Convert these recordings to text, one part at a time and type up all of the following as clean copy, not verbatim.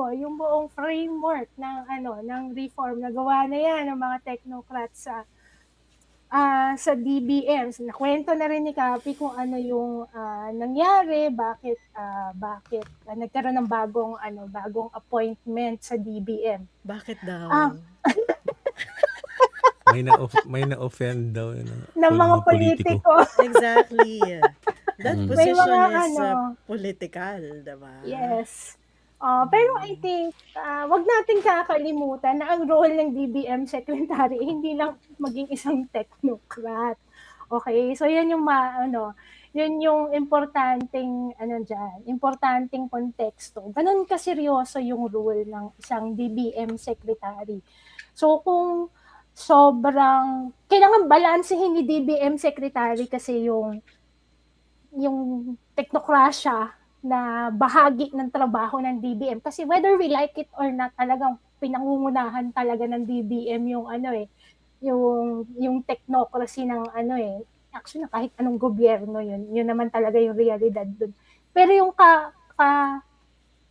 yung buong framework ng reform na gawa na yan ng mga technocrats sa DBM. Nakwento na rin ni Kapi kung ano yung nangyari, bakit nagkaroon ng bagong appointment sa DBM. Bakit daw? May na-offend daw ng mga politiko. Exactly. That position is political, diba? Yes. Pero I think, wag nating kakalimutan na ang role ng DBM Secretary hindi lang maging isang technocrat. Okay? So yan yung yun yung importanteng importanteng konteksto. Ganun kaseryoso yung role ng isang DBM Secretary. So kung kailangan balansehin ni DBM Secretary kasi yung technocracia na bahagi ng trabaho ng DBM. Kasi whether we like it or not, talagang pinangungunahan talaga ng DBM yung technocracy ng actually kahit anong gobyerno yun naman talaga yung realidad dun. Pero yung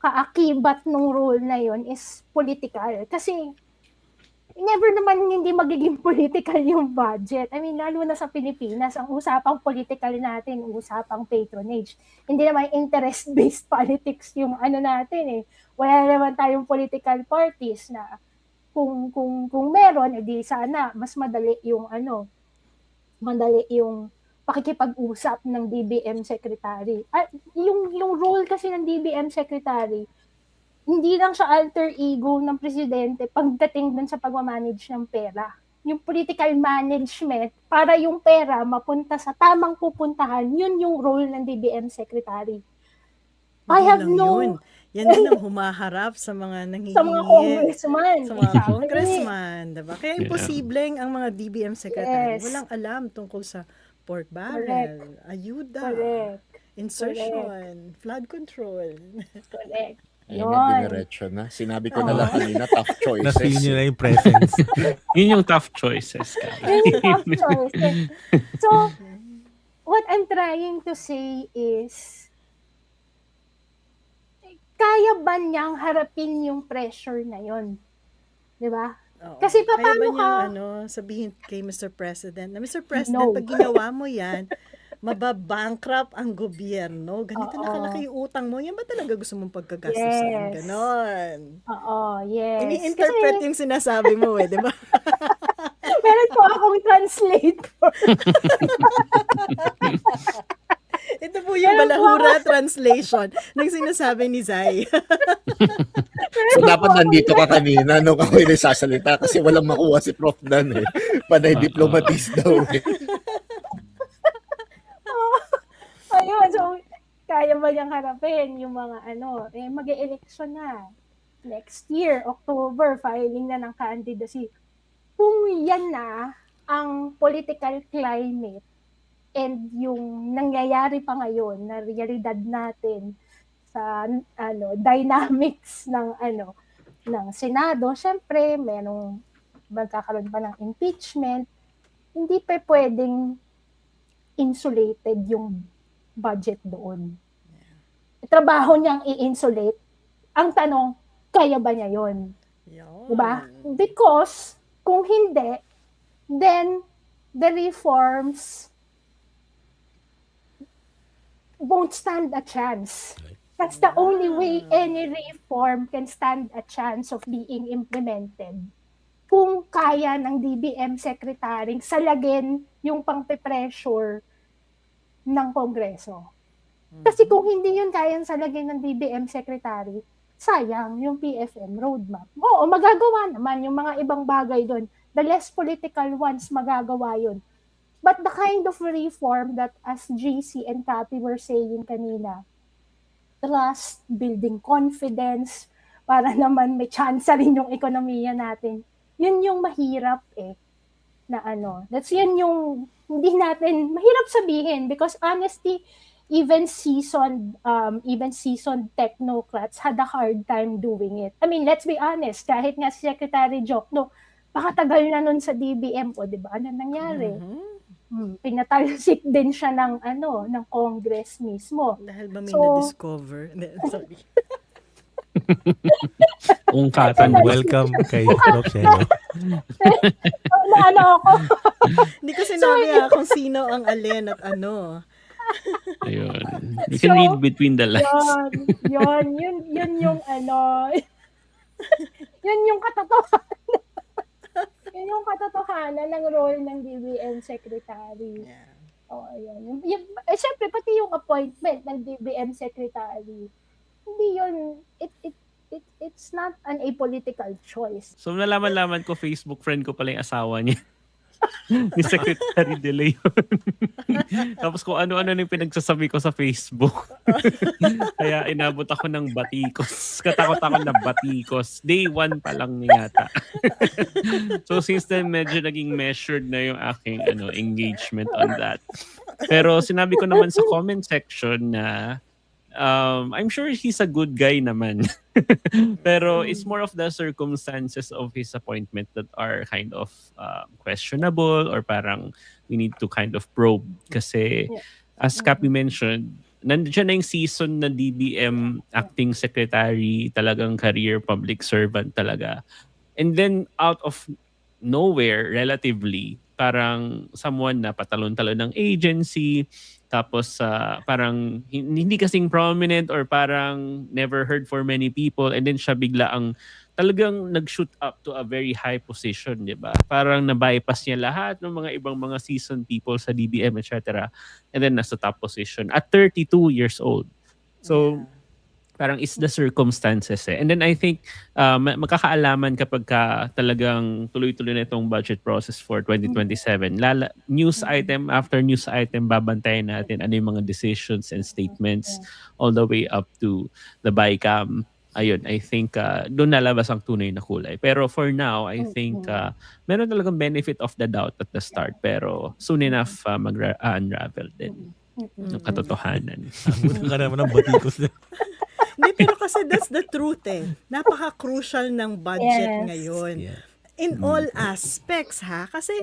kaakibat ng role na yun is political. Kasi never naman hindi magiging political yung budget. I mean, lalo na sa Pilipinas, ang usapang political natin, usapang patronage. Hindi naman interest-based politics yung natin eh. Wala naman tayong political parties na kung meron, edi sana mas madali yung pakikipag-usap ng DBM Secretary. At yung role kasi ng DBM Secretary, hindi lang siya alter ego ng presidente pagdating dun sa pagmamanage ng pera. Yung political management, para yung pera mapunta sa tamang pupuntahan, yun yung role ng DBM Secretary. Yan din ang humaharap sa mga nangihingi. Sa mga congressman. Sa mga congressman, diba? Kaya imposibleng ang mga DBM Secretary walang alam tungkol sa pork barrel, ayuda, insertion, flood control. Correct. Ayun na, diniretso na. Sinabi ko na lang kanina, tough choices. Na-feel nyo na yung presence. Yun yung tough choices. So, what I'm trying to say is, kaya ba niyang harapin yung pressure na yun? Diba? Kasi paano kaya ba niyang sabihin kay Mr. President, na Mr. President, pag ginawa mo yan, mababankrupt ang gobyerno. Ganito nakalaki yung utang mo. Yan ba talaga gusto mong pagkagastusan? Ganon. Oo, yes. Ini-interpret yung sinasabi mo di ba? Meron po akong translator. Ito po yung Balahura translation ng sinasabi ni Zai. So dapat nandito ka kanina nung ako yung nagsasalita kasi walang makuha si Prof. Dan eh. Panay diplomatist daw eh. Ayun, so kaya ba niyang harapin yung mga mag-e-election na next year, October, filing na ng candidacy. Kung yan na ang political climate and yung nangyayari pa ngayon na realidad natin sa dynamics ng Senado, syempre magkakaroon pa ng impeachment, hindi pa pwedeng insulated yung budget doon. Trabaho niyang i-insulate. Ang tanong, kaya ba niya yun? Diba? Because, kung hindi, then the reforms won't stand a chance. That's the only way any reform can stand a chance of being implemented. Kung kaya ng DBM Secretary salagin yung pang-pressure ng Kongreso. Kasi kung hindi yun kayang salagin ng DBM Secretary, sayang yung PFM roadmap. Oo, magagawa naman yung mga ibang bagay doon. The less political ones, magagawa yun. But the kind of reform that, as GC and Cathy were saying kanina, trust, building confidence, para naman may chance rin yung ekonomiya natin, yun yung mahirap that's yan yung hindi natin mahirap sabihin because honestly even seasoned technocrats had a hard time doing it. I mean, let's be honest, kahit nga si Secretary Jokno, pakatagal na nun sa DBM di ba? Ano nangyari? Pinatalsik din siya ng Congress mismo. Dahil ba may na-discover? Sorry. Ungkatan. Welcome kay Prof. Shelo. Na ano ako. Hindi ko sinabi kung sino ang alin at ano. Ayun. You can read between the lines. Yun yung ano, yun yung katotohanan. Yun yung katotohanan ng role ng DBM Secretary. Yeah. Ayun. Siyempre, pati yung appointment ng DBM Secretary, hindi yun, it's not an apolitical choice. So nalaman-laman ko, Facebook friend ko pala yung asawa niya. Ni Secretary De Leon. Tapos kung ano-ano yung pinagsasabi ko sa Facebook. Kaya inabot ako ng batikos. Katakot ako ng batikos. Day 1 pa lang yata. So since then, medyo naging measured na yung aking engagement on that. Pero sinabi ko naman sa comment section na I'm sure he's a good guy naman. Pero it's more of the circumstances of his appointment that are kind of questionable or parang we need to kind of probe. Kasi as Cappy mentioned, nandiyan na yung season na DBM acting secretary, talagang career public servant talaga. And then out of nowhere, relatively, parang someone na patalon-talon ng agency, tapos parang hindi kasing prominent or parang never heard for many people, and then siya bigla ang talagang nag-shoot up to a very high position, di ba? Parang na-bypass niya lahat ng mga ibang mga seasoned people sa DBM, etc. And then nasa top position at 32 years old. So, parang it's the circumstances eh. And then I think magkakaalaman kapag talagang tuloy-tuloy na itong budget process for 2027. News item after news item, babantayan natin ano yung mga decisions and statements all the way up to the BICAM. Ayun, I think doon nalabas ang tunay na kulay. Pero for now, I think meron talagang benefit of the doubt at the start. Pero soon enough, mag-unravel din ng katotohanan. Abutan ka naman ng batikos na. Hindi, pero kasi that's the truth eh. Napaka-crucial ng budget ngayon. Yeah. In all aspects kasi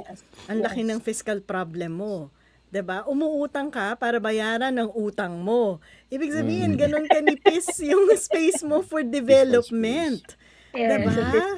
ang laki ng fiscal problem mo. 'Di ba? Umuutang ka para bayaran ng utang mo. Ibig sabihin, ganun kanipis yung space mo for development. Diba?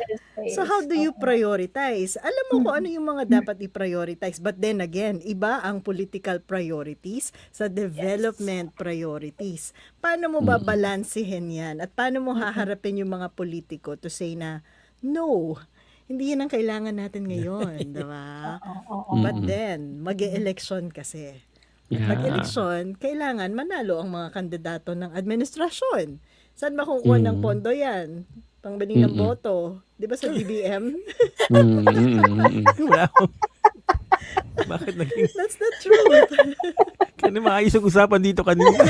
So how do you prioritize? Alam mo kung ano yung mga dapat i-prioritize. But then again, iba ang political priorities sa development priorities. Paano mo babalansihin yan? At paano mo haharapin yung mga politiko to say na, no, hindi yan ang kailangan natin ngayon. Diba? But then, mag-e-election kasi. At mag-election, kailangan manalo ang mga kandidato ng administrasyon. Saan ba kukuha ng pondo yan? Pangbaling ng boto. Di ba sa DBM? Wala akong... Bakit naging... That's the truth. Kaya maayos ang usapan dito kanina.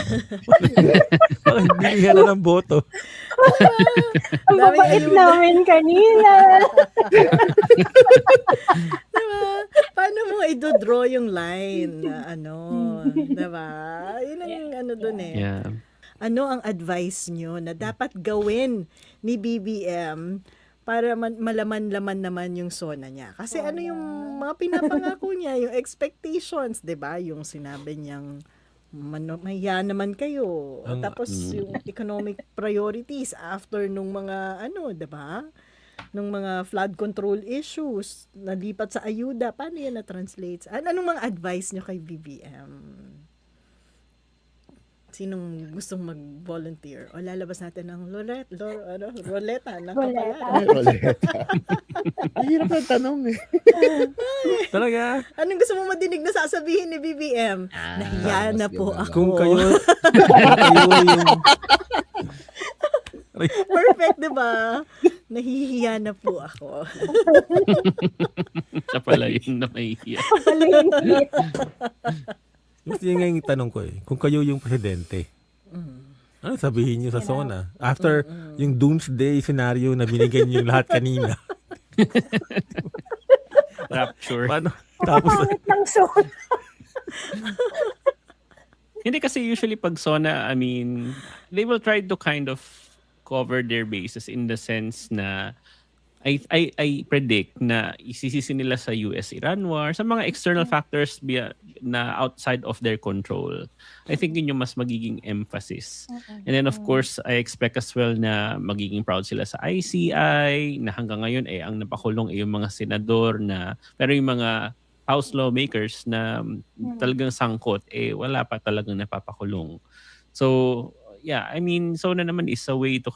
Bakit bilihan na ng boto? Ang babait namin kanina. Diba? Paano mo i-draw yung line na diba? Yun ang dun eh. Yeah. Ano ang advice nyo na dapat gawin ni BBM para malaman-laman naman yung SONA niya? Kasi ano yung mga pinapangako niya, yung expectations, 'di ba? Yung sinabi niyang mahiya naman kayo. Tapos yung economic priorities after nung mga 'di ba? Nung mga flood control issues, nalipat sa ayuda, paano yan na-translates? Anong mga advice niyo kay BBM? Sinong gustong mag-volunteer? O lalabas natin ng roleta ng kapalaran. Roleta. Ang hirap ng tanong eh. Talaga? Anong gusto mo madinig na sasabihin ni BBM? Nahiya na po ako. Kung kayo yung... Perfect, diba? Nahihiya na po ako. Siya pala yung namahihiya. Gusto niya nga yung tanong ko eh. Kung kayo yung presidente, ano sabihin niyo sa SONA? After yung doomsday scenario na binigay niyo yung lahat kanina. Rapture. Paano? Tapos, Pangit ng SONA. Hindi kasi usually pag SONA, I mean, they will try to kind of cover their bases in the sense na I predict na isisisi nila sa US-Iran war, sa mga external factors na outside of their control. I think yun yung mas magiging emphasis. And then of course, I expect as well na magiging proud sila sa ICI, na hanggang ngayon ang napakulong yung mga senador pero yung mga House lawmakers na talagang sangkot, wala pa talagang napapakulong. So, yeah, I mean, SONA naman is a way to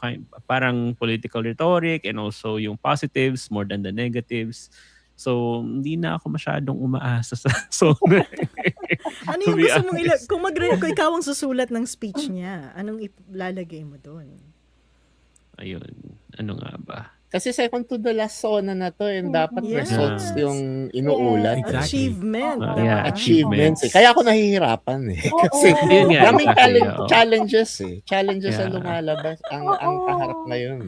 parang political rhetoric and also yung positives more than the negatives. So, hindi na ako masyadong umaasa sa SONA. Ano yung gusto mong kung ikaw ang susulat ng speech niya, anong ilalagay mo doon? Ayun, ano nga ba? Kasi second to the last SONA na to and dapat Yes. results yung inuulat. Exactly. Achievement. Yeah. diba? Achievements. Kaya ako nahihirapan Kasi Yun nga, daming exactly, oo. challenges Challenges Yeah. ang lumalabas. Ang kaharap ngayon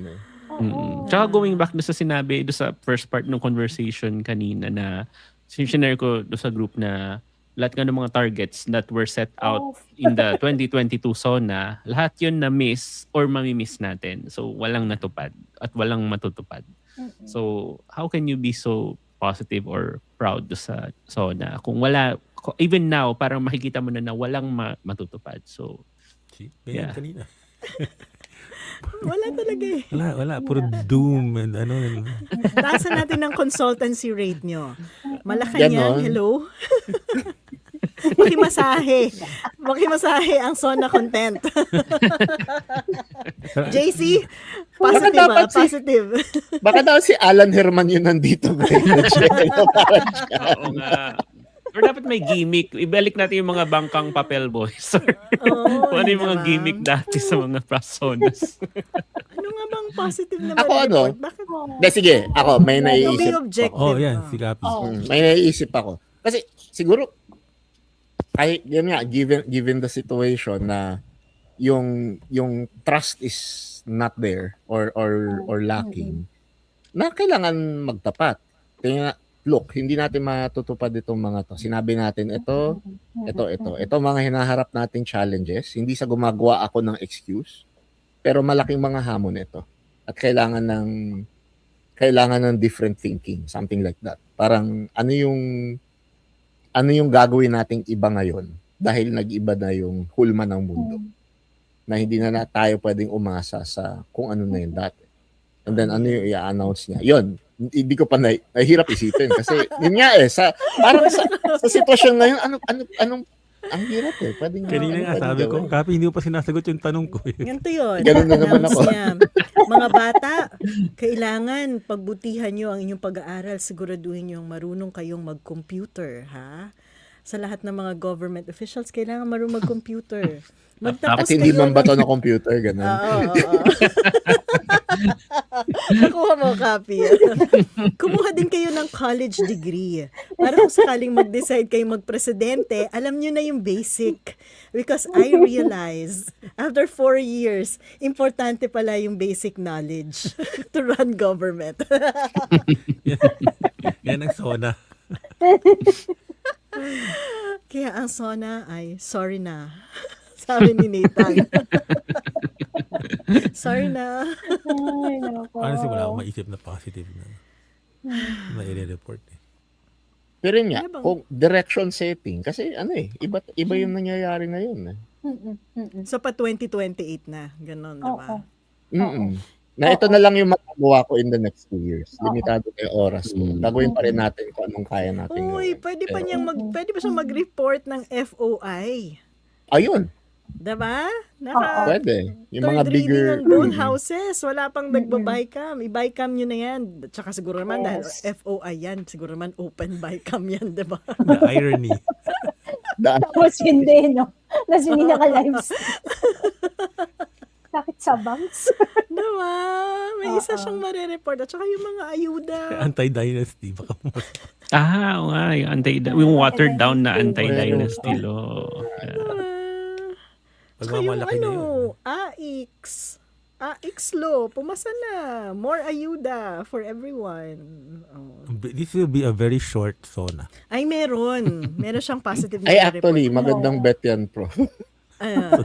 Tsaka going back sa sinabi, sa first part ng conversation kanina na sinishare ko sa group na lahat nga ng mga targets that were set out in the 2022 SONA, lahat yun na miss or mamimiss natin. So walang natupad at walang matutupad. So how can you be so positive or proud sa SONA kung even now parang makikita mo na walang matutupad. So See? Yeah. Kanina. Wala talaga eh. Wala. Puro doom and ano. Taasan natin ng consultancy rate nyo. Malacanang, Ganon. hello? Makimasahe ang SONA content. JC, positive Baka dapat positive. Baka daw si Alan Herman yun nandito. oo nga. Or dapat may gimmick. Ibalik natin yung mga bangkang papel boys. Oo, Kung ano yung mga diba? gimmick dati sa mga personas. Ano nga bang positive na Ako report? ano? Bakit? Sige, ako may Be naiisip. objective. Oh, yan. Si Kapi. May naiisip ako. Kasi siguro yun nga given the situation na yung trust is not there or lacking, na kailangan magtapat. Look, hindi natin matutupad itong mga to. Sinabi natin ito mga hinaharap nating challenges. Hindi sa gumagawa ako ng excuse, pero malaking mga hamon ito. At kailangan ng different thinking, something like that. Parang ano yung gagawin nating iba ngayon dahil nag-iba na yung hulma ng mundo. Na hindi na tayo pwedeng umasa sa kung ano na yun dati. And then ano yung i-announce niya. Yun, hindi ko pa nahihirap isipin kasi yun nga parang sa sitwasyon ngayon anong ang hirap pwedeng Kanina nga sabi ko, Kapi, hindi mo pa sinasagot yung tanong ko. Ganito yun. Ganun na naman ako. Mga bata, kailangan pagbutihan nyo ang inyong pag-aaral. Siguraduhin nyo marunong kayong mag-computer, ha? Sa lahat ng mga government officials, kailangan marunong mag-computer. At hindi man bato na computer, ganun. Oo. Nakuha mo, Kapi. Kumuha din kayo ng college degree. Para kung sakaling mag-decide kayo mag-presidente, alam nyo na yung basic. Because I realize, after 4 years, importante pala yung basic knowledge to run government. Yan ang SONA. Kaya ang SONA ay, sorry na. Sabi ni Nathan. Sorry na. Ay, nako. Honestly, wala akong maisip na positive na i-report. Pero yun nga, kung direction setting, kasi iba yung nangyayari ngayon. So pa 2028 na, ganon, diba? Na ito na lang yung magagawa ko in the next 2 years. Limitado na yung oras ko. Gagawin pa rin natin kung anong kaya natin Uy, gawin. pwede pa siyang mag-report ng FOI. Ayun, Diba? pwede. Yung Third mga reading bigger... on bone houses. Wala pang nagba-bycam. I-bycam nyo na yan. Tsaka siguro naman, dahil FOI yan, siguro naman open bycam yan, diba? The irony. Tapos hindi, no? Tapos hindi naka-lives. Bakit sa banks? Diba? May isa siyang marereport. At saka yung mga ayuda. Anti-dynasty. Baka Oo nga, yung watered down na anti-dynasty law. Saka yung pagmamalaki na yun. AX law, pumasa na. More ayuda for everyone. Oh. This will be a very short SONA. Ay, meron. Meron siyang positive Ay, na actually, report. magandang bet yan, bro. Ah,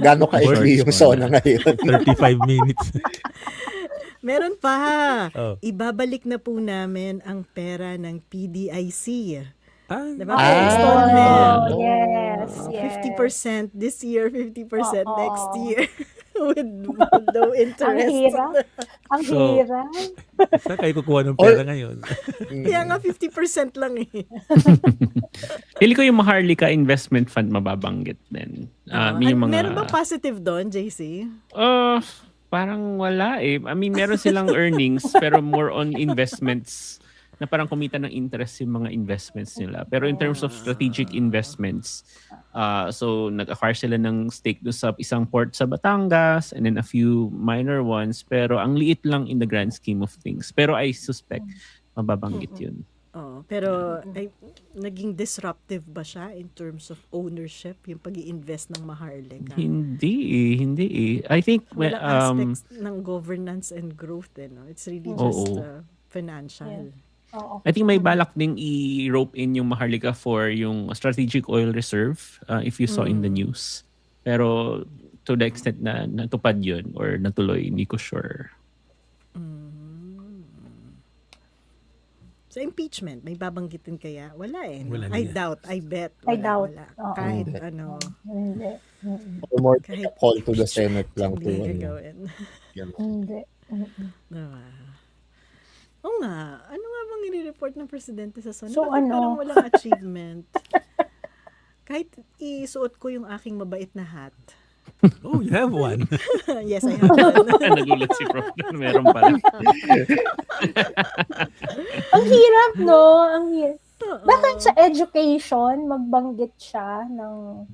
Gano'n kaigli yung SONA ngayon? 35 minutes. Meron pa. Oh. Ibabalik na po namin ang pera ng PDIC. Ah, Diba? Ah. Installment. Oh, yes, yes. 50% this year, 50% Oo. next year. with no Ang interest. hirap. Ang So, hirap. saan kayo kukuha ng pera ngayon? Kaya nga 50% lang eh. Pili ko yung Maharlika Investment Fund mababanggit din. Yung mga, Meron ba positive doon, JC? parang wala eh. I mean, meron silang earnings pero more on investments na parang kumita ng interest yung mga investments nila. Pero in terms of strategic investments, so nag-acquire sila ng stake doon sa isang port sa Batangas and then a few minor ones. Pero ang liit lang in the grand scheme of things. Pero I suspect mababanggit yun. Oh, pero naging disruptive ba siya in terms of ownership, yung pag-i-invest ng Maharlika? Hindi eh. I think Walang aspects ng governance and growth no? It's really just financial. Oo. I think may balak ding i-rope in yung Maharlika for yung strategic oil reserve if you saw in the news. Pero to the extent na natupad yun or natuloy, hindi ko sure. Sa impeachment, may babanggitin kaya? Wala eh. No? Wala I niya. doubt, I bet. I Wala, doubt. wala. Oo. Kahit Hindi. ano, Hindi. More Kahit call to the Senate lang to. hindi Ano. gagawin. Hindi. Diba? Oo nga. Ano nga bang nire-report ng presidente sa Senate? So, Bakit ano? parang walang achievement? Kahit isuot ko yung aking mabait na hat. Oh, you have one. Yes, I have one. Nagulat si Prof. Meron pala. Ang hirap, no? Ang hirap. Oo. Bakit sa education, magbanggit siya ng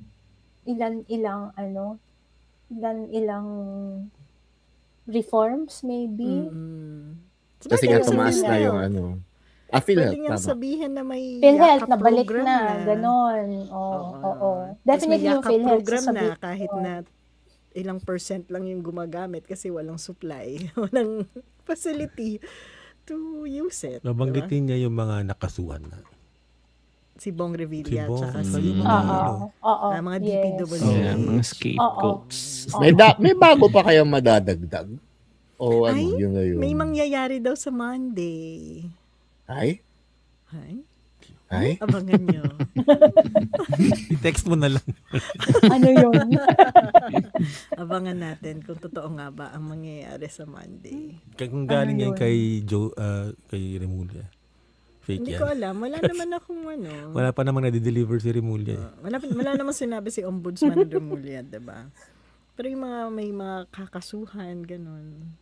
ilan-ilang reforms, maybe? Kasi nga Sabagay, tumaas sabihin na niya, yung ano. Pwede PhilHealth, niyang tama. sabihin na may PhilHealth, yakap nabalik program na. Ganon. Oo. Definitely yung Tapos may yakap PhilHealth. program na sasabihin. kahit na ilang percent lang yung gumagamit kasi walang supply, walang facility to use it. Diba? Nabanggitin niya yung mga nakasuhan na. Si Bong Revilla Si Bong, tsaka mm. si Oo. mga Yes. DPWH. Yeah, mga scapegoats. May bago pa kayang madadagdag? O ano, Ay, yun na yun? May mangyayari daw sa Monday. Ay? Ay, Ay? abangan nyo. I-text mo na lang. Ano yun? Abangan natin kung totoo nga ba ang mangyayari sa Monday. Kung galing yan yun? kay Remulla. Fake Hindi yan. ko alam. Wala naman akong ano. Wala pa namang nade-deliver si Remulla. Wala naman sinabi si Ombudsman Remulla, diba? Pero yung may mga kakasuhan, ganun.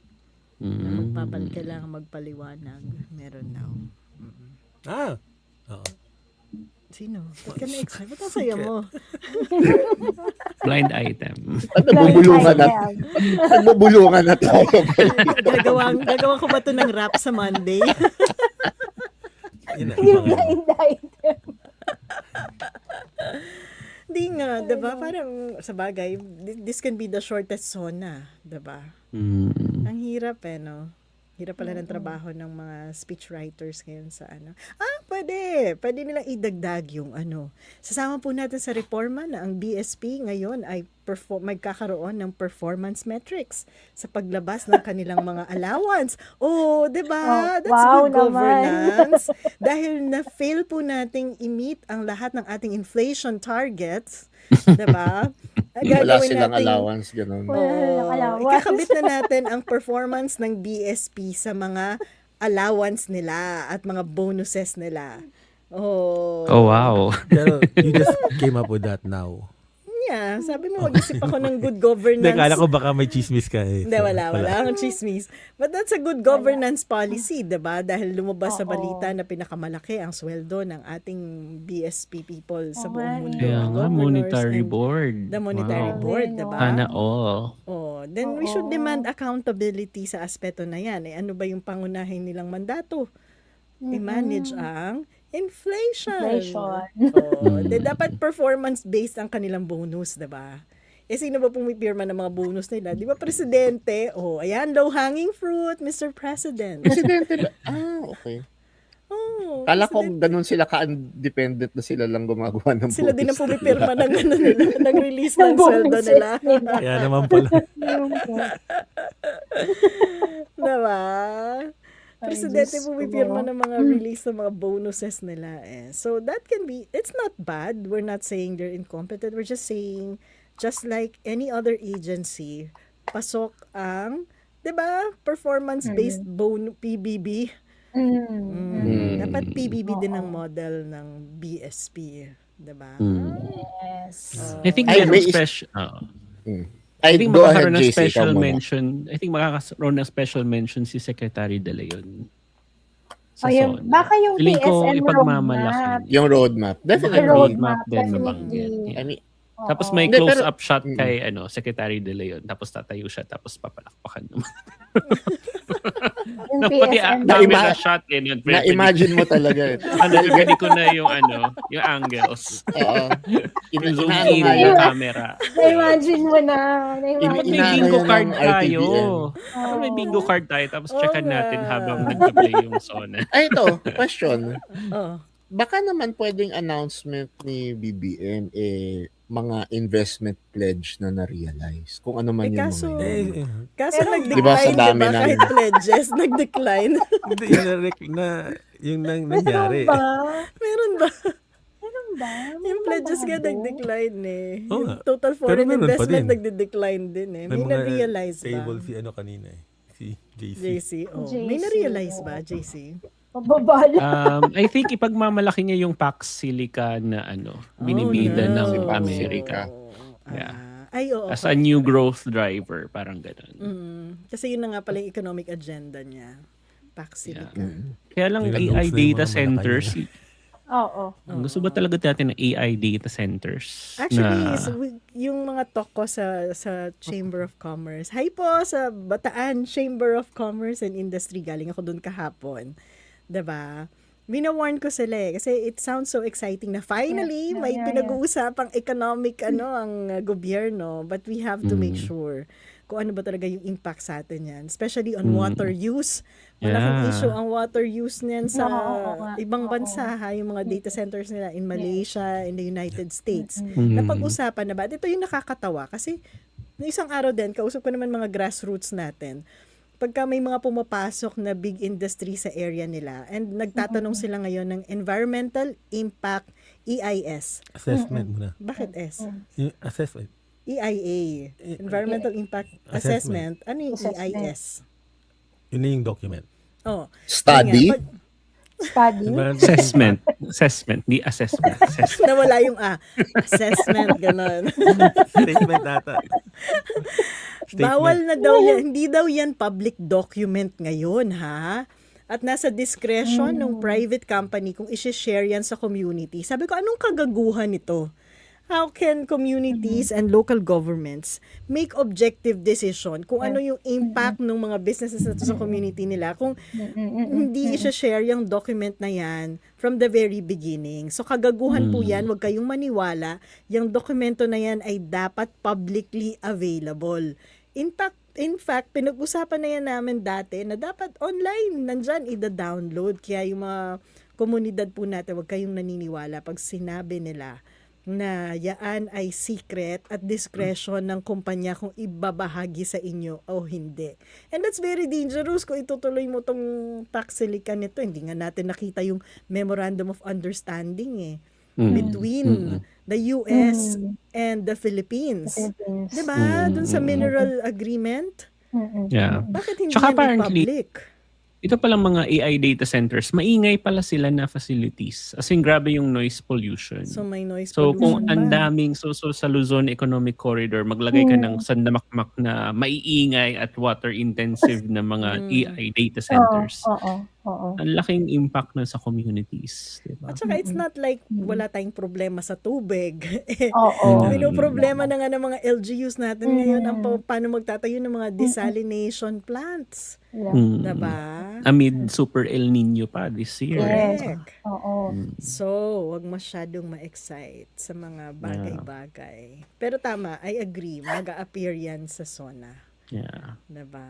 Na kailangan magpaliwanag. Meron daw. Oo. Sino? Ba't ka na-excite? Ba't ang saya mo? Blind item. Nagbubulungan na tayo. Gagawa ko ba ito ng rap sa Monday? Yun na, Yung abangan mo. item. Hindi nga, diba? Parang sa bagay, this can be the shortest zona, diba? Ang hirap no? Hirap pala ng trabaho ng mga speechwriters ngayon sa ano. Pwede. Pwede nilang idagdag yung ano. Sasama po natin sa reforma na ang BSP ngayon ay magkakaroon ng performance metrics sa paglabas ng kanilang mga allowance. Oh, 'di ba? That's Wow good naman. governance. Dahil na-fail po nating i-meet ang lahat ng ating inflation targets, 'di ba? Wala silang allowance, gano'n. Walang allowance. Ikakabit na natin ang performance ng BSP sa mga allowance nila at mga bonuses nila. Oh. Oh, wow. Pero you just came up with that now. Yeah, sabi mo mag-isip ako ng good Hindi, governance. kala ko baka may chismis ka eh. Hindi, wala akong chismis. But that's a good governance policy, diba? Dahil lumabas sa balita na pinakamalaki ang sweldo ng ating BSP people sa buong mundo. Kaya nga, Governors monetary and board. The monetary Wow. board, Wow. diba? Sana all. Oh, then we should demand accountability sa aspeto na yan. Ano ba yung pangunahin nilang mandato? I-manage ang inflation. Oh, dapat performance-based ang kanilang bonus, diba? Sino ba pumipirma ng mga bonus nila? Di ba, presidente? Oh, ayan, low-hanging fruit, Mr. President. Presidente ba? Okay. Oh, Kala ko ganun sila ka-independent na sila lang gumagawa ng Sila din ang bonus. pumipirma ng, ano, nila, ng release ng Ng sweldo bonuses nila. nila. Kaya naman pala. Diba? Ay, Presidente Diyos ko. pumipirma ng mga release ng mga bonuses nila eh. So that can be, it's not bad. We're not saying they're incompetent. We're just saying, just like any other agency, pasok ang, 'di ba, performance-based PBB. Dapat PBB din ang model ng BSP, 'di ba? Yes. I think Ay, meron may special... Ay, I think go ahead, magkakaroon ng JC. Ikaw special muna. mention. I think makakaroon ng special mention si Secretary De Leon. Sa Ayun, SONA. baka yung Feeling ko PSM ipagmamalaki. roadmap. Yung roadmap. Baka Definitely. roadmap din definitely. nabanggit. I Yeah. mean, Tapos may Hindi, close-up shot Mm. kay Secretary De Leon. Tapos tatayo siya. Tapos papalakpakan naman. Yung Pati PSM camera shot eh. na-imagine mo talaga. Pwede ko na yung yung angles. Oo. Yung zoom Inaano in nga ng yun. camera. Na-imagine mo na. Dapat may Inaano bingo yan card ng tayo. RTBN. Dapat may bingo card tayo. Tapos Oo checkan nga. natin habang nag-play yung SONA. Ay, ito. Question. Oh. Baka naman pwedeng announcement ni BBM mga investment pledge na na-realize. Kung ano man Eh, yung kaso- mga yun. Kaso Pero- nag-decline, Diba sa dami diba? ng- Kahit pledges, nag-decline. Hindi, yung nangyari. Meron ba? Meron ba? Meron ba? Yung pledges nga nag-decline eh. Oo Yung nga. total Pero foreign meron pa investment din. nag-decline din eh. May May mga na-realize ba? table si kanina eh. Si JC. JC, oh. JC, May na-realize ba, JC? Mababala. I think ipagmamalaki niya yung Pax Silica na binibida no. ng Si Pax Amerika. Oh, Yeah. Ay, oo. As a new growth driver, parang ganun. Kasi yun na nga pala yung economic agenda niya. Paxilica. Kaya lang Sila AI looks na yung data mga centers. Oo. Gusto ba talaga natin ng AI data centers? Actually, na, yung mga talk ko sa Chamber of Commerce. Hi po sa Bataan Chamber of Commerce and Industry. Galing ako doon kahapon. 'Di ba? Wina-warn ko sila eh. Kasi it sounds so exciting na finally Yeah, may yeah, pinag-uusapang economic ang gobyerno. But we have to make sure kung ano ba talaga yung impact sa atin yan. Especially on water use. Malaking Yeah. issue ang water use niyan sa Oo nga. ibang Oo. bansa ha, yung mga data centers nila in Malaysia, in the United States. Mm. Napag-usapan na ba? Ito yung nakakatawa kasi noong isang araw din, kausap ko naman mga grassroots natin. Pagka may mga pumapasok na big industry sa area nila and nagtatanong sila ngayon ng Environmental Impact EIS. Assessment muna. Bakit S? Yung assessment. EIA. Environmental Impact Assessment. Ano yung Assessment. EIS? Yun na yung document. Oh. Study? Yun nga, Study. assessment, di assessment. Assessment. nawala yung assessment, ganon. Statement data. Statement. Bawal na daw yan. Hindi daw yan public document ngayon, ha? At nasa discretion ng private company kung isi-share yan sa community. Sabi ko, anong kagaguhan ito? How can communities and local governments make objective decision kung ano yung impact ng mga businesses na to sa community nila kung hindi i-share yung document na yan from the very beginning. So kagaguhan po yan, huwag kayong maniwala, yung dokumento na yan ay dapat publicly available. In fact, pinag-usapan na yan namin dati na dapat online, nandyan, ida-download. Kaya yung mga komunidad po natin, huwag kayong naniniwala pag sinabi nila na yaan ay secret at discretion ng kumpanya kung ibabahagi sa inyo o hindi. And that's very dangerous kung itutuloy mo tong Paxilica nito. Hindi nga natin nakita yung Memorandum of Understanding between the US and the Philippines. Philippines. Diba? Dun sa mineral agreement, Yeah. bakit hindi Tsaka yan apparently, i-public? Ito palang mga AI data centers, maingay pala sila na facilities. As in, grabe yung noise pollution. So may noise So pollution kung ba? ang daming sa Luzon Economic Corridor, maglagay ka ng sandamakmak na maiingay at water intensive na mga AI data centers. Oo. Ang laking impact na sa communities, diba? At saka it's not like wala tayong problema sa tubig. Oo. Problema na nga ng mga LGUs natin ngayon ang paano magtatayo ng mga desalination plants. Diba? Amid super El Nino pa this year. Yes. Correct. Oo. So, wag masyadong ma-excite sa mga bagay-bagay. Pero tama, I agree. Mag-a-appear yan sa SONA. Yeah. Diba?